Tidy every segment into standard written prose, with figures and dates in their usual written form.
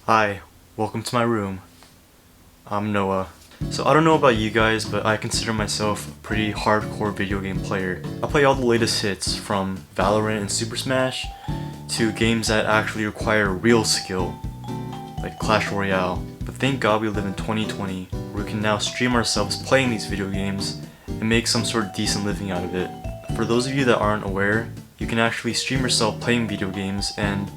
Hi, welcome to my room. I'm Noah. So I don't know about you guys, but I consider myself a pretty hardcore video game player. I play all the latest hits from Valorant and Super Smash to games that actually require real skill, like Clash Royale. But thank God we live in 2020, where we can now stream ourselves playing these video games and make some sort of decent living out of it. For those of you that aren't aware, you can actually stream yourself playing video games and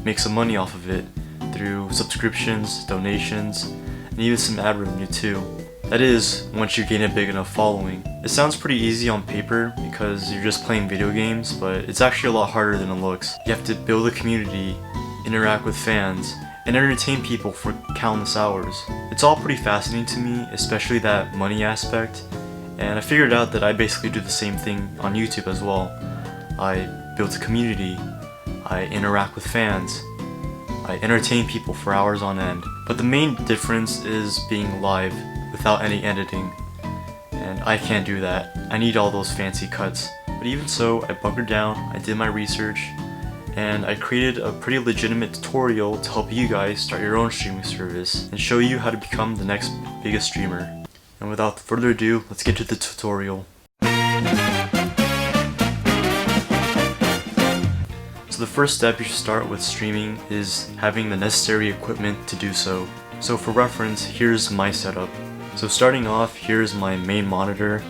make some money off of it through subscriptions, donations, and even some ad revenue too. That is, once you gain a big enough following. It sounds pretty easy on paper because you're just playing video games, but it's actually a lot harder than it looks. You have to build a community, interact with fans, and entertain people for countless hours. It's all pretty fascinating to me, especially that money aspect, and I figured out that I basically do the same thing on YouTube as well. I build a community, I interact with fans, I entertain people for hours on end. But the main difference is being live without any editing, and I can't do that. I need all those fancy cuts. But even so, I bunkered down, I did my research, and I created a pretty legitimate tutorial to help you guys start your own streaming service and show you how to become the next biggest streamer. And without further ado, let's get to the tutorial. So the first step you should start with streaming is having the necessary equipment to do so. So for reference, here's my setup. So starting off, here's my main monitor.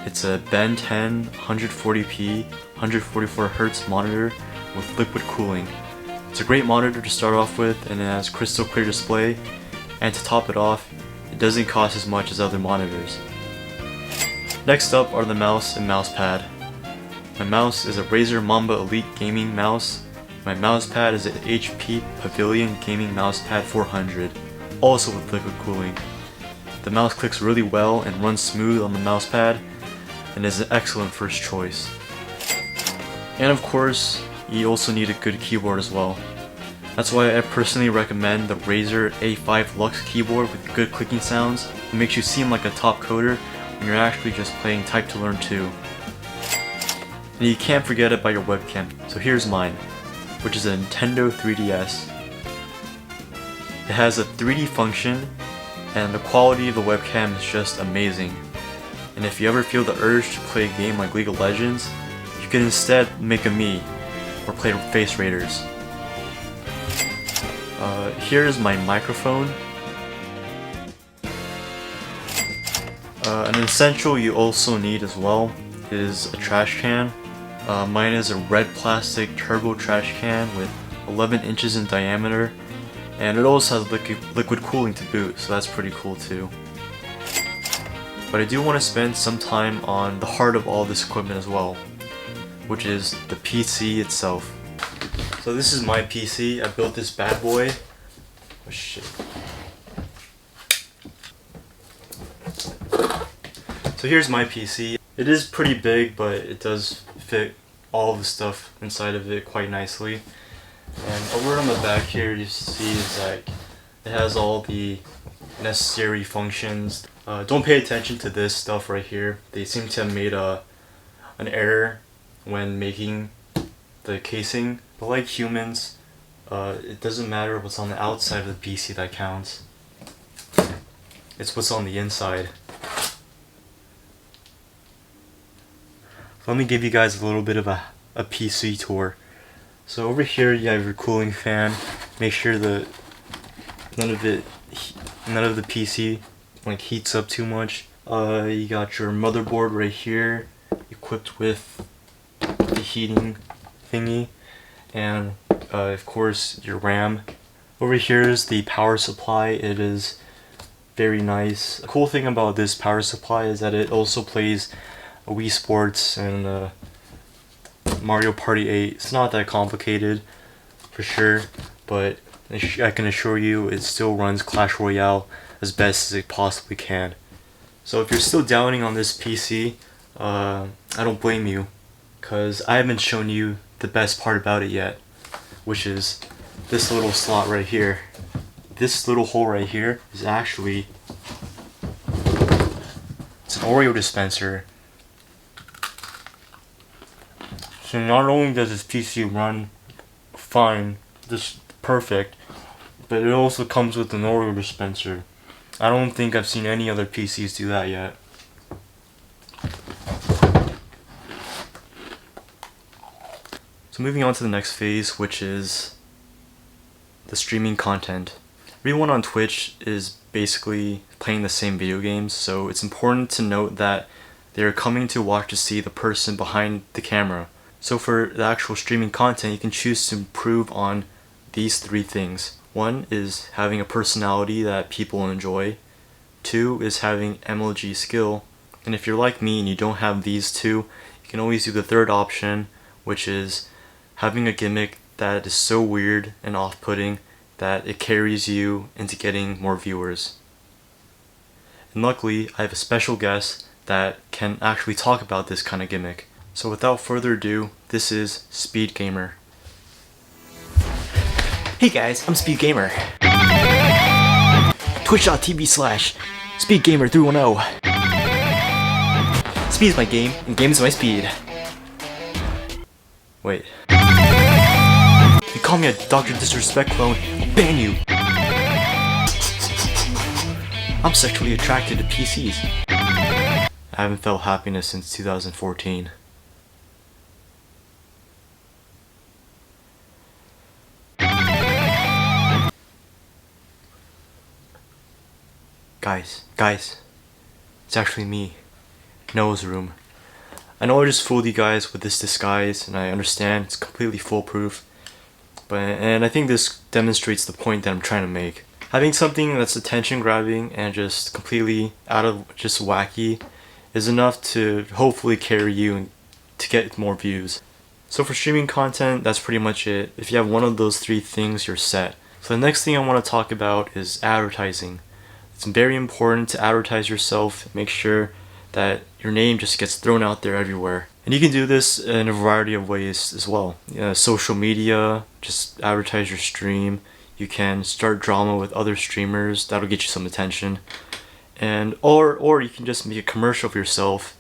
It's a Ben 10 140p 144Hz monitor with liquid cooling. It's a great monitor to start off with, and it has crystal clear display, and to top it off, it doesn't cost as much as other monitors. Next up are the mouse and mouse pad. My mouse is a Razer Mamba Elite gaming mouse. My mouse pad is an HP Pavilion Gaming Mousepad 400, also with liquid cooling. The mouse clicks really well and runs smooth on the mouse pad, and is an excellent first choice. And of course, you also need a good keyboard as well. That's why I personally recommend the Razer A5 Lux keyboard with good clicking sounds. It makes you seem like a top coder when you're actually just playing Type to Learn 2. And you can't forget about your webcam. So here's mine, which is a Nintendo 3DS. It has a 3D function, and the quality of the webcam is just amazing. And if you ever feel the urge to play a game like League of Legends, you can instead make a Mii, or play Face Raiders. Here's my microphone. An essential you also need as well is a trash can. Mine is a red plastic turbo trash can with 11 inches in diameter, and it also has liquid cooling to boot, so that's pretty cool too. But I do want to spend some time on the heart of all this equipment as well, which is the PC itself. So this is my PC. I built this bad boy. Oh shit. So here's my PC. It is pretty big, but it does fit all the stuff inside of it quite nicely. And over on the back here, you see is like it has all the necessary functions. Don't pay attention to this stuff right here. They seem to have made an error when making the casing. But like humans, it doesn't matter what's on the outside of the PC that counts. It's what's on the inside. Let me give you guys a little bit of a PC tour. So over here you have your cooling fan. Make sure that none of the PC like heats up too much. You got your motherboard right here, equipped with the heating thingy, and of course your RAM. Over here is the power supply. It is very nice. The cool thing about this power supply is that it also plays Wii Sports and Mario Party 8. It's not that complicated for sure, but I can assure you it still runs Clash Royale as best as it possibly can. So if you're still doubting on this PC, I don't blame you, because I haven't shown you the best part about it yet, which is this little slot right here. This little hole right here is actually, it's an Oreo dispenser. So not only does this PC run fine, just perfect, but it also comes with an Oreo dispenser. I don't think I've seen any other PCs do that yet. So moving on to the next phase, which is the streaming content. Everyone on Twitch is basically playing the same video games, so it's important to note that they're coming to watch to see the person behind the camera. So for the actual streaming content, you can choose to improve on these three things. One is having a personality that people enjoy. Two is having MLG skill. And if you're like me and you don't have these two, you can always do the third option, which is having a gimmick that is so weird and off-putting that it carries you into getting more viewers. And luckily, I have a special guest that can actually talk about this kind of gimmick. So without further ado, this is Speed Gamer. Hey guys, I'm Speed Gamer. Twitch.tv/SpeedGamer310. Speed is my game, and game is my speed. Wait. You call me a Dr. Disrespect clone, I'll ban you. I'm sexually attracted to PCs. I haven't felt happiness since 2014. Guys, it's actually me, Noah's room. I know I just fooled you guys with this disguise, and I understand it's completely foolproof, and I think this demonstrates the point that I'm trying to make. Having something that's attention grabbing and just completely out of just wacky is enough to hopefully carry you to get more views. So for streaming content, that's pretty much it. If you have one of those three things, you're set. So the next thing I want to talk about is advertising. It's very important to advertise yourself, make sure that your name just gets thrown out there everywhere. And you can do this in a variety of ways as well. Social media, just advertise your stream. You can start drama with other streamers, that'll get you some attention. And or you can just make a commercial of yourself,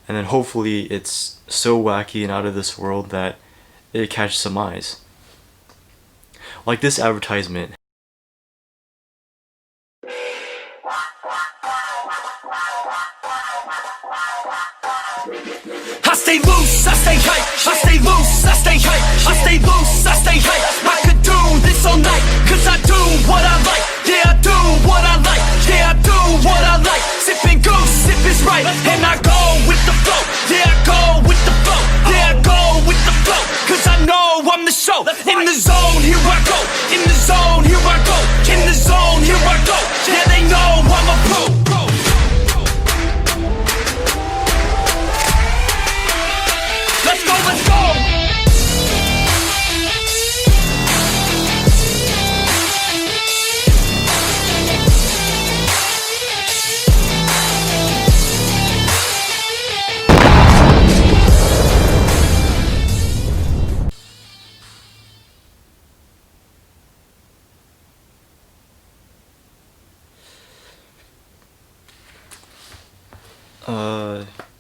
and then hopefully it's so wacky and out of this world that it catches some eyes. Like this advertisement. I stay loose, I stay hype, I stay loose, I stay hype, I stay loose, I stay hype. I could do this all night, cause I do what I like. Yeah, I do what I like, yeah, I do what I like. Sipping goose, sip is right, and I go with the flow. Yeah, I go with the flow, yeah, I go with the flow. Cause I know I'm the show. In the zone, here I go. In the zone, here I go. In the zone, here I go. Yeah, they know I'm a pro. Let's go, let's go!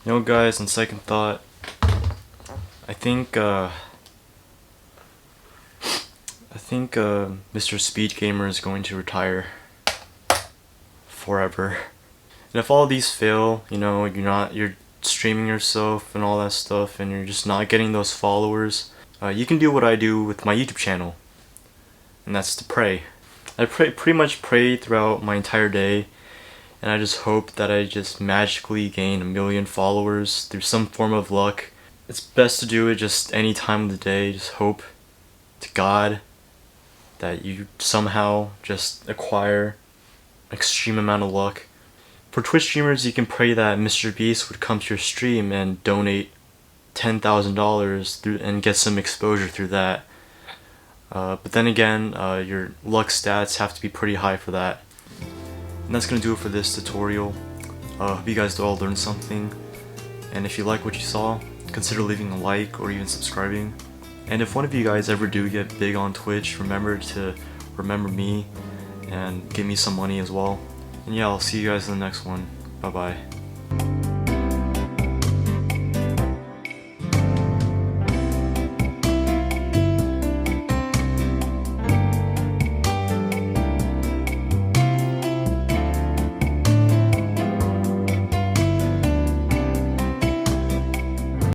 You know guys, on second thought, I think Mr. Speed Gamer is going to retire forever. And if all these fail, you know, you're streaming yourself and all that stuff, and you're just not getting those followers, you can do what I do with my YouTube channel, and that's to pray. I pretty much pray throughout my entire day, and I just hope that I just magically gain 1 million followers through some form of luck. It's best to do it just any time of the day. Just hope to God that you somehow just acquire an extreme amount of luck. For Twitch streamers, you can pray that Mr. Beast would come to your stream and donate $10,000 and get some exposure through that. But then again, your luck stats have to be pretty high for that. And that's gonna do it for this tutorial. Hope you guys all learned something. And if you like what you saw, consider leaving a like or even subscribing. And if one of you guys ever do get big on Twitch, remember to remember me and give me some money as well. And yeah, I'll see you guys in the next one. Bye bye.